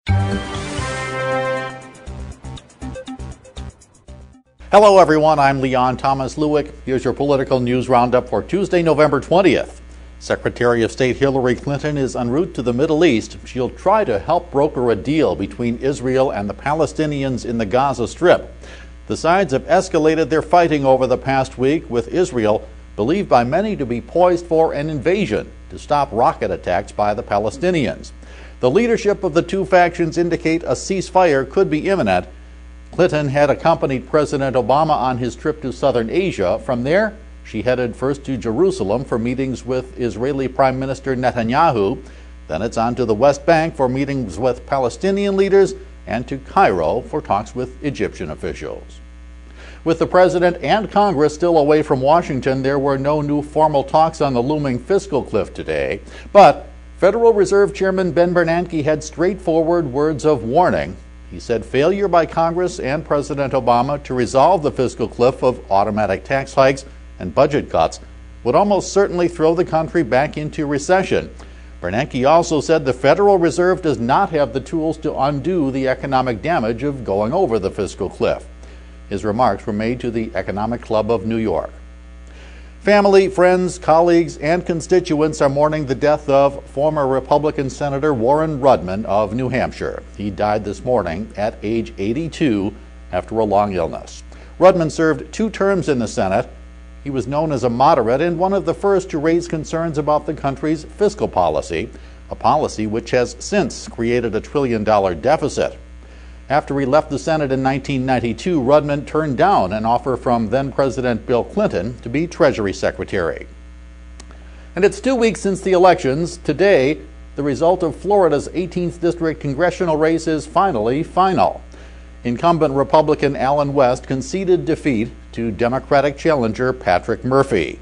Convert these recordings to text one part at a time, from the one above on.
Hello everyone, I'm Leon Thomas Lewick. Here's your political news roundup for Tuesday, November 20th. Secretary of State Hillary Clinton is en route to the Middle East. She'll try to help broker a deal between Israel and the Palestinians in the Gaza Strip. The sides have escalated their fighting over the past week, with Israel believed by many to be poised for an invasion to stop rocket attacks by the Palestinians. The leadership of the two factions indicate a ceasefire could be imminent. Clinton had accompanied President Obama on his trip to southern Asia. From there, she headed first to Jerusalem for meetings with Israeli Prime Minister Netanyahu. Then it's on to the West Bank for meetings with Palestinian leaders and to Cairo for talks with Egyptian officials. With the President and Congress still away from Washington, there were no new formal talks on the looming fiscal cliff today. But Federal Reserve Chairman Ben Bernanke had straightforward words of warning. He said failure by Congress and President Obama to resolve the fiscal cliff of automatic tax hikes and budget cuts would almost certainly throw the country back into recession. Bernanke also said the Federal Reserve does not have the tools to undo the economic damage of going over the fiscal cliff. His remarks were made to the Economic Club of New York. Family, friends, colleagues, and constituents are mourning the death of former Republican Senator Warren Rudman of New Hampshire. He died this morning at age 82 after a long illness. Rudman served 2 terms in the Senate. He was known as a moderate and one of the first to raise concerns about the country's fiscal policy, a policy which has since created a $1 trillion deficit. After he left the Senate in 1992, Rudman turned down an offer from then-President Bill Clinton to be Treasury Secretary. And it's 2 weeks since the elections. Today, the result of Florida's 18th District congressional race is finally final. Incumbent Republican Allen West conceded defeat to Democratic challenger Patrick Murphy.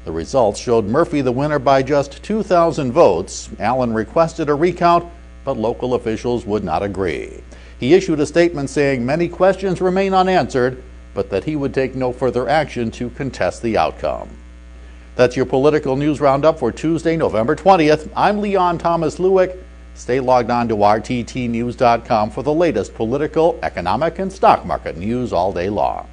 The results showed Murphy the winner by just 2,000 votes. Allen requested a recount, but local officials would not agree. He issued a statement saying many questions remain unanswered, but that he would take no further action to contest the outcome. That's your political news roundup for Tuesday, November 20th. I'm Leon Thomas Lewick. Stay logged on to rttnews.com for the latest political, economic, and stock market news all day long.